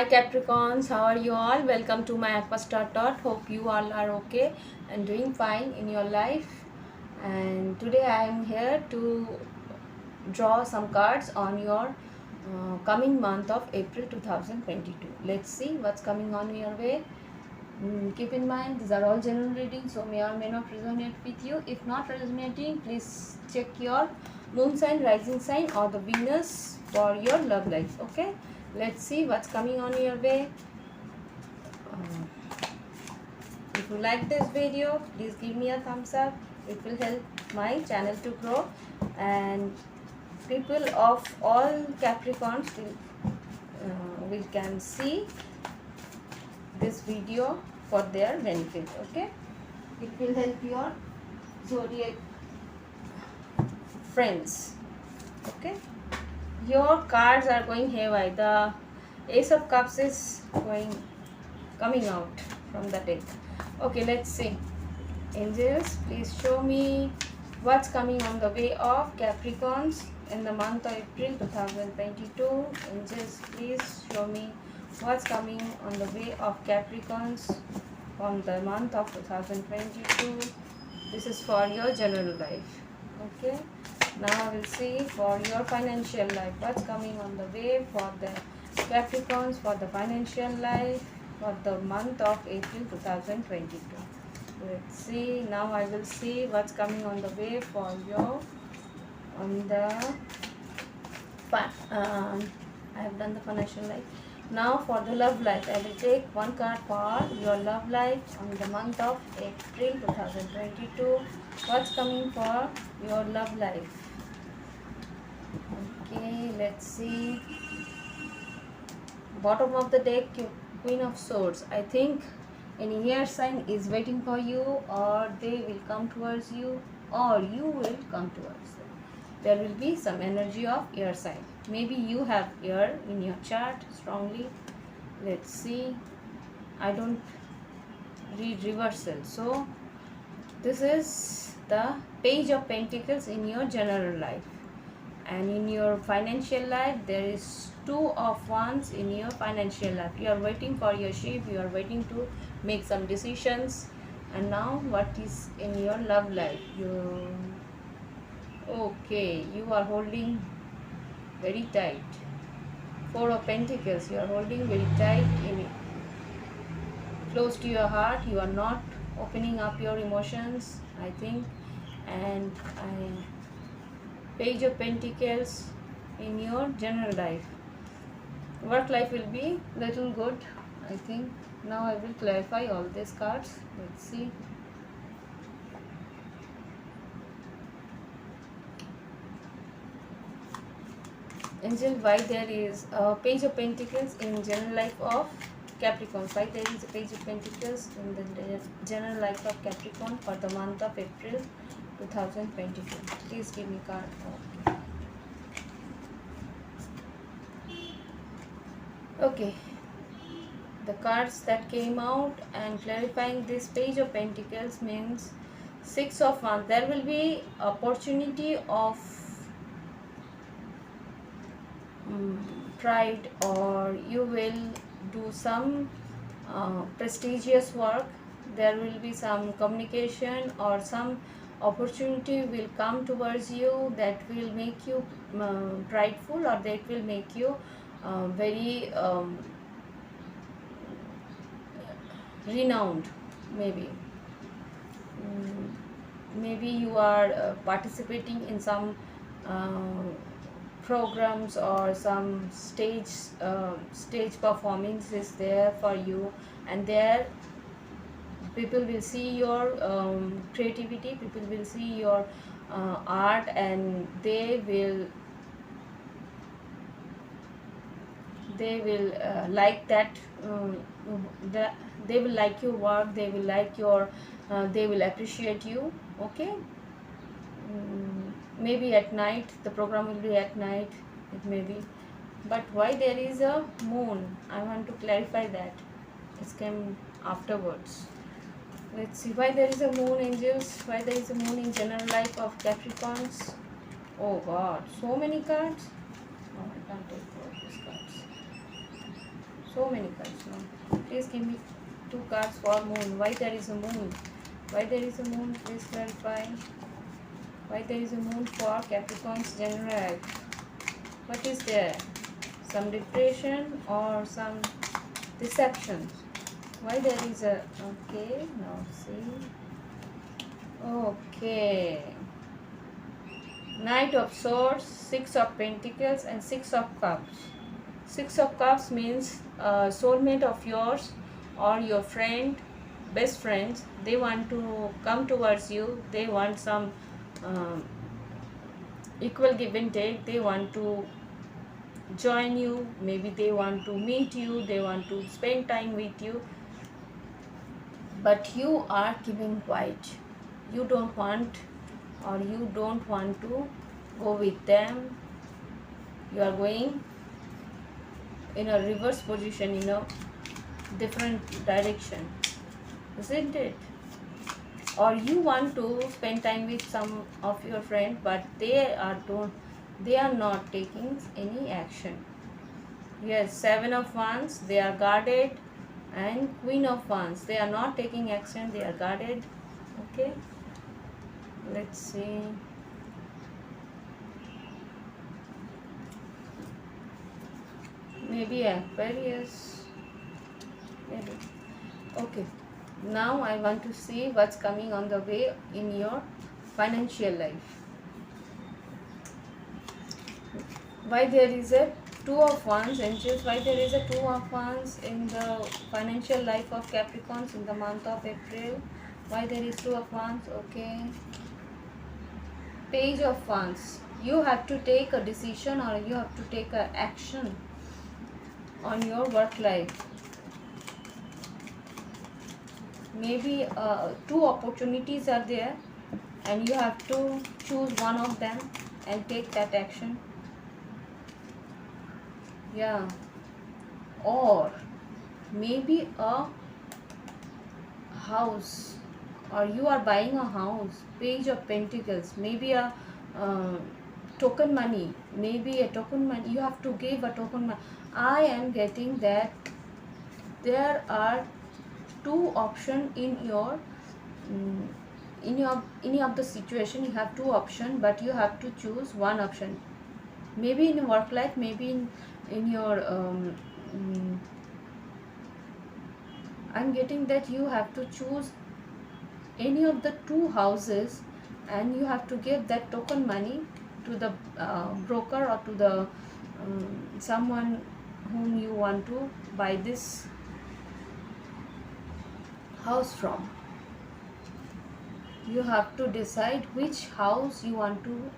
Hi Capricorns, how are you all? Welcome to my Aquastar Thought. Hope you all are okay and doing fine in your life. And today I am here to draw some cards on your coming month of April 2022. Let's see what's coming on your way. Keep in mind these are all general readings, so may or may not resonate with you. If not resonating, please check your moon sign, rising sign or the Venus for your love life. Okay, let's see what's coming on your way. Uh, if you like this video, please give me a thumbs up. It will help my channel to grow, and people of all Capricorns will can see this video for their benefit. Okay, it will help your zodiac friends. Okay, your cards are going haywire. The Ace of Cups is coming out from the deck. Okay, let's see. Angels, please show me what's coming on the way of Capricorns in the month of April 2022. Angels, please show me what's coming on the way of Capricorns from the month of 2022. This is for your general life. Okay, now I will see for your financial life what's coming on the way for the Capricorns for the financial life for the month of April 2022. Let's see. Now I will see what's coming on the way for you on the I have done the financial life. Now for the love life, I will take one card for your love life on the month of April 2022. What's coming for your love life? Okay, let's see. Bottom of the deck, Queen of Swords. I think any air sign is waiting for you, or they will come towards you, or you will come towards them. There will be some energy of air sign. Maybe you have air in your chart strongly. Let's see. I don't read reversal, so this is the Page of Pentacles in your general life, and in your financial life there is Two of Wands in your financial life. You are waiting for your ship, you are waiting to make some decisions. And now what is in your love life? You are holding very tight. Four of Pentacles, you are holding very tight in close to your heart. You are not opening up your emotions, I think. And Page of Pentacles in your general life. Work life will be little good, I think. Now I will clarify all these cards. Let's see. Angel, why there is a Page of Pentacles in general life of Capricorn? Why there is a Page of Pentacles in the general life of Capricorn for the month of April 2022? Please give me card. Okay, the cards that came out and clarifying this Page of Pentacles means Six of Wands. There will be opportunity of pride, or you will do some prestigious work. There will be some communication or some opportunity will come towards you that will make you prideful, or that will make you very renowned. Maybe you are participating in some programs, or some stage performance is there for you, and there people will see your creativity, people will see your art, and they will like that. They will like your work, they will like your they will appreciate you. Okay. Maybe at night, the program will be at night, it may be. But why there is a moon, I want to clarify that. It came afterwards. Let's see why there is a moon, angels. Why there is a moon in general life of Capricorns. Oh God, so many cards. Oh, I can't take all these cards. So many cards now. Please give me 2 cards for moon. Why there is a moon? Why there is a moon? Please clarify. Why there is a moon for Capricorn's general? What is there? Some depression or some deception? Why there is a... Okay, now see. Okay. Knight of Swords, Six of Pentacles and Six of Cups. Six of Cups means soulmate of yours or your friend, best friends. They want to come towards you. They want some equal give and take. They want to join you. Maybe they want to meet you. They want to spend time with you. But you are keeping quiet. You don't want, or you don't want to go with them. You are going in a reverse position, in a different direction, isn't it? Or you want to spend time with some of your friends, but they are not taking any action. Yes, Seven of Wands, they are guarded, and Queen of Wands, they are not taking action, they are guarded. Okay, let's see. Maybe Aquarius, maybe. Okay, now I want to see what's coming on the way in your financial life. Why there is a Two of Wands, angels? Why there is a Two of Wands in the financial life of Capricorns in the month of April? Why there is Two of Wands? Okay. Page of Wands. You have to take a decision, or you have to take a action on your work life. Maybe two opportunities are there, and you have to choose one of them and take that action. Yeah. Or maybe a house, or you are buying a house. Page of Pentacles. Maybe a token money. Maybe a token money. You have to give a token money. I am getting that there are two options in your any of the situation. You have two options, but you have to choose one option. Maybe in work life, maybe in your I'm getting that you have to choose any of the two houses, and you have to give that token money to the broker, or to the someone whom you want to buy this house from. You have to decide which house you want to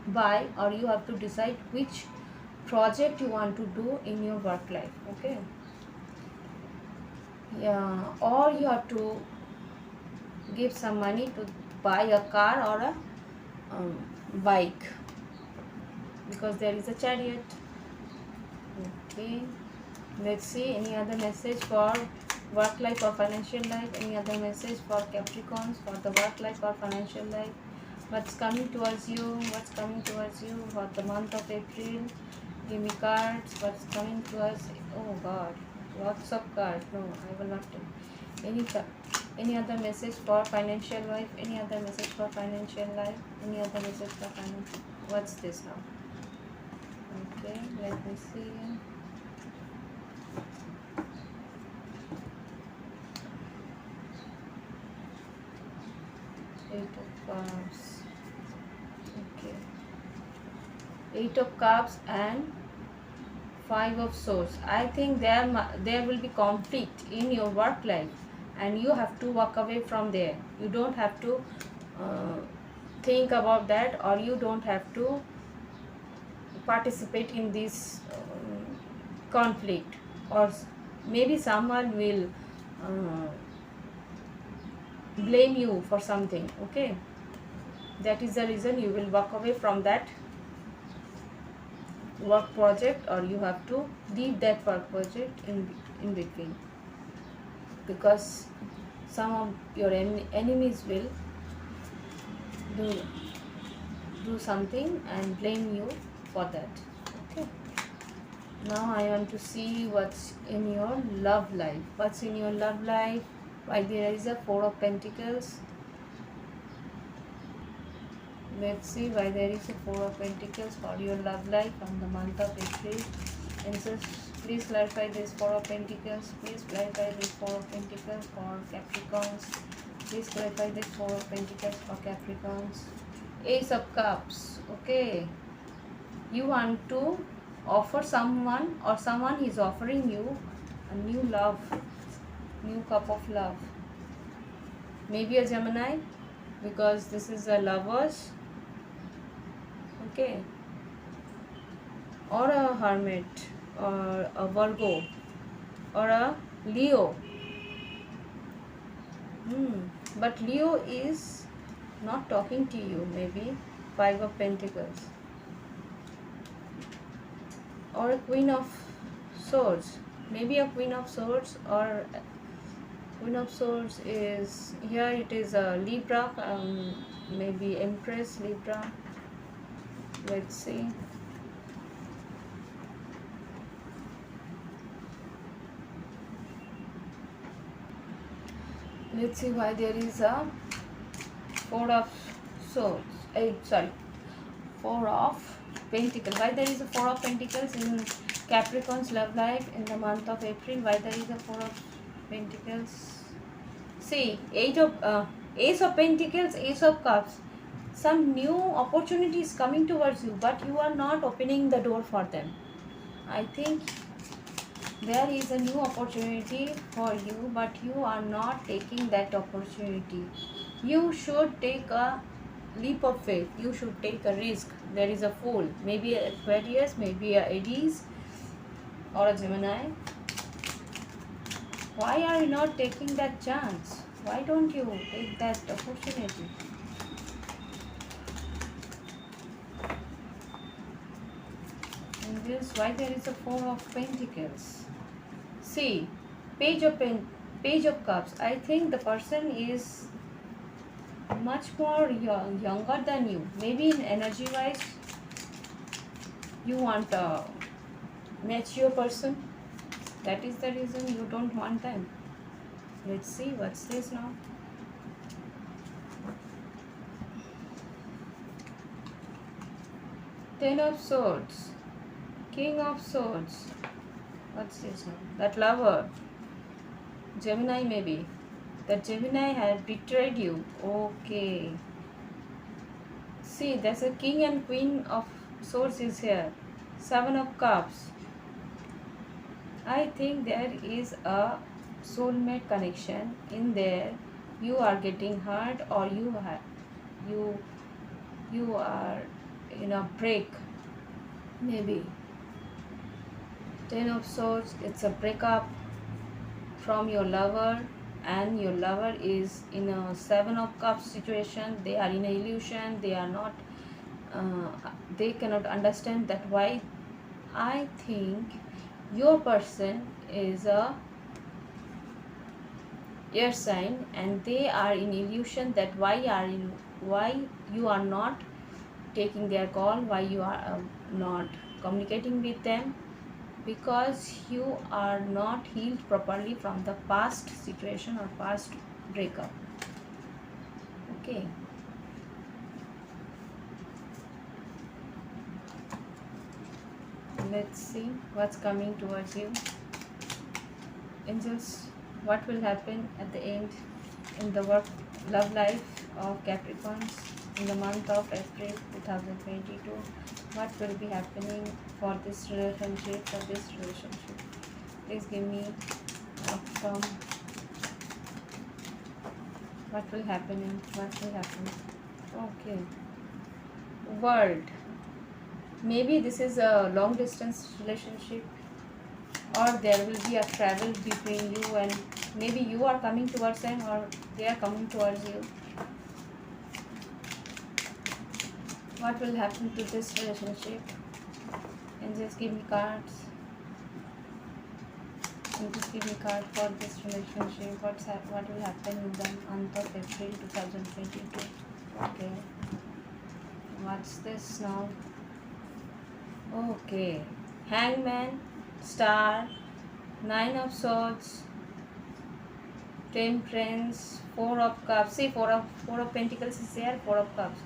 buy, or you have to decide which project you want to do in your work life. Okay, yeah. Or you have to give some money to buy a car or a bike, because there is a Chariot. Okay, let's see any other message for work life or financial life. Any other message for Capricorns for the work life or financial life? What's coming towards you? What's coming towards you for the month of April? Give me cards. What's coming towards? Oh God, lots of cards. No, I will not take any other message for financial life. Any other message for financial life? Any other message for financial? What's this now? Okay, let me see. Eight of Cups. Okay. Eight of Cups and Five of Swords. I think there will be conflict in your work life, and you have to walk away from there. You don't have to think about that, or you don't have to participate in this conflict, or maybe someone will blame you for something. Okay, that is the reason you will walk away from that work project, or you have to leave that work project in between, because some of your enemies will do something and blame you for that. Okay, Now I want to see what's in your love life. What's in your love life? Why there is a Four of Pentacles. Let's see why there is a Four of Pentacles for your love life from the month of April. And so please clarify this Four of Pentacles. Please clarify this Four of Pentacles for Capricorns. Please clarify this Four of Pentacles for Capricorns. Ace of Cups. Okay. You want to offer someone, or someone is offering you a new love, new cup of love. Maybe a Gemini, because this is a lovers. Okay. Or a Hermit, or a Virgo, or a Leo. But Leo is not talking to you. Maybe Five of Pentacles, or a Queen of Swords. Maybe a Queen of Swords, or Queen of Swords is here. It is a Libra, maybe Empress Libra. Let's see. Let's see why there is a Four of Swords. Four of Pentacles. Why there is a Four of Pentacles in Capricorn's love life in the month of April? Why there is a Four of Pentacles? See, Ace of Pentacles, Ace of Cups. Some new opportunities coming towards you, but you are not opening the door for them. I think there is a new opportunity for you, but you are not taking that opportunity. You should take a leap of faith. You should take a risk. There is a Fool, maybe a Aquarius, maybe a Aries, or a Gemini. Why are you not taking that chance? Why don't you take that opportunity? And this, why there is a Four of Pentacles? See, Page of Cups. I think the person is much more younger than you. Maybe in energy wise, you want a mature person. That is the reason you don't want them. Let's see what's this now. Ten of Swords, King of Swords. What's this now? That Lover, Gemini maybe. That Gemini had betrayed you. Okay. See, there's a King and Queen of Swords is here. Seven of Cups. I think there is a soulmate connection in there. You are getting hurt, or you are in a break. Maybe. Ten of Swords. It's a breakup from your lover, and your lover is in a Seven of Cups situation. They are in an illusion. They are not they cannot understand that why. I think your person is a air sign, and they are in illusion that why you are not taking their call, why you are not communicating with them, because you are not healed properly from the past situation or past breakup. Okay. Let's see what's coming towards you. Angels, what will happen at the end in the love life of Capricorns in the month of April 2022? What will be happening for this relationship, Please give me outcome. What will happen? Okay. World. Maybe this is a long distance relationship, or there will be a travel between you, and maybe you are coming towards them, or they are coming towards you. What will happen to this relationship? And just give me cards. And just give me card for this relationship. What will happen in the month of April 2022? Okay. What's this now? Okay. Hangman, Star, Nine of Swords, Temperance, Four of Cups. See, Four of Pentacles is there, Four of Cups,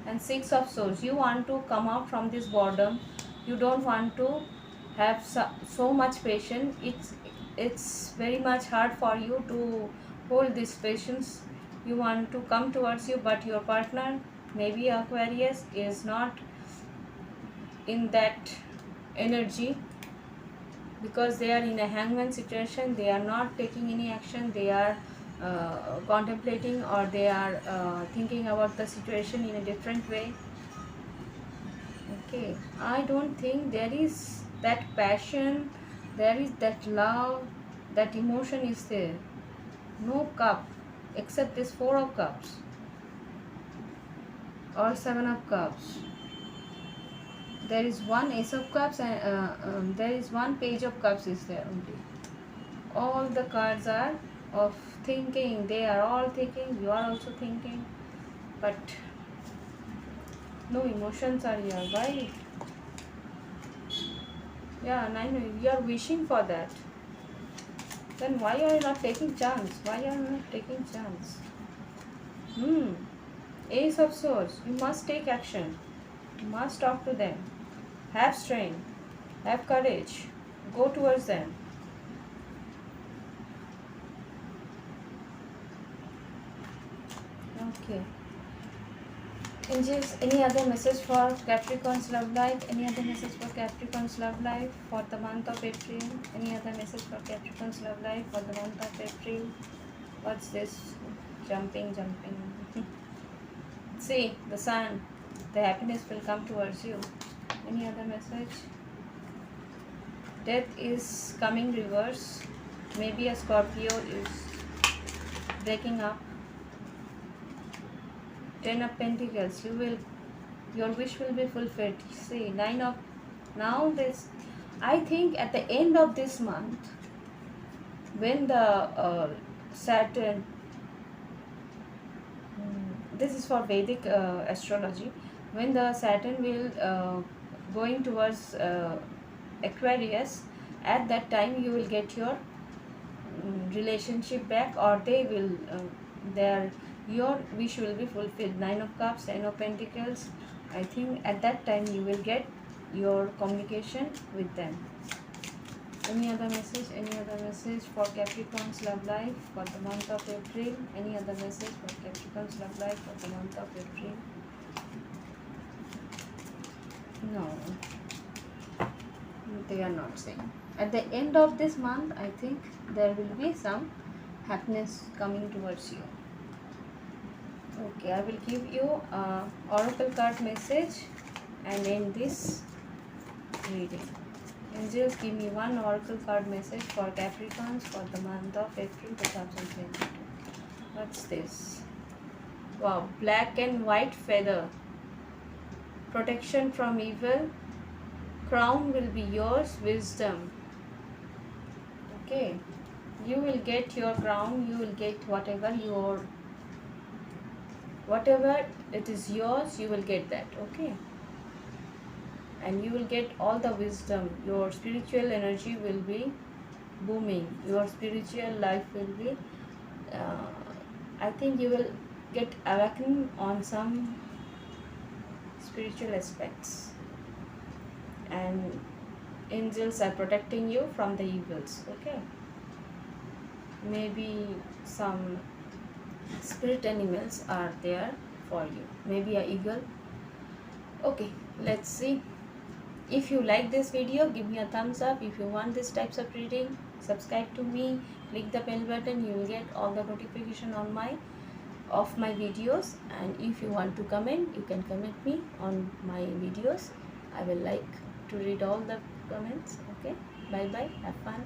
and Six of Swords. You want to come out from this boredom. You don't want to have so much patience. It's very much hard for you to hold this patience. You want to come towards you, but your partner, maybe Aquarius, is not in that energy, because they are in a hangman situation. They are not taking any action. They are contemplating, or they are thinking about the situation in a different way. Okay, I don't think there is that passion, there is that love, that emotion is there. No cup, except this Four of Cups or Seven of Cups. There is one Ace of Cups, and there is one Page of Cups is there only. All the cards are of thinking. They are all thinking. You are also thinking, but no emotions are here. Why? Yeah, I know you are wishing for that. Then why are you not taking chance? Why are you not taking chance? Ace of Swords. You must take action. You must talk to them. Have strength. Have courage. Go towards them. Okay. Angels, any other message for Capricorn's love life? Any other message for Capricorn's love life for the month of April? Any other message for Capricorn's love life for the month of April? What's this? Jumping. See, the sun. The happiness will come towards you. Any other message? Death is coming reverse. Maybe a Scorpio is breaking up. 10 of Pentacles. Your wish will be fulfilled. See, now this, I think at the end of this month, when the Saturn, this is for Vedic astrology, when the Saturn will going towards Aquarius, at that time you will get your relationship back, or they will your wish will be fulfilled. Nine of Cups, Ten of Pentacles. I think at that time you will get your communication with them. Any other message? Any other message for Capricorn's love life for the month of April? Any other message for Capricorn's love life for the month of April? No, they are not saying. At the end of this month, I think there will be some happiness coming towards you. Okay, I will give you oracle card message and end this reading. Angels, give me one oracle card message for Capricorns for the month of April 2022. What's this? Wow, black and white feather. Protection from evil. Crown will be yours. Wisdom. Okay, you will get your crown. You will get whatever it is yours, you will get that. Okay, and you will get all the wisdom. Your spiritual energy will be booming. Your spiritual life will be I think you will get awakened on some spiritual aspects, and angels are protecting you from the evils. Okay, maybe some spirit animals are there for you, maybe an eagle. Okay, let's see. If you like this video, give me a thumbs up. If you want this types of reading, subscribe to me, click the bell button. You will get all the notification on of my videos. And if you want to comment, you can comment me on my videos. I will like to read all the comments. Okay, bye bye, have fun.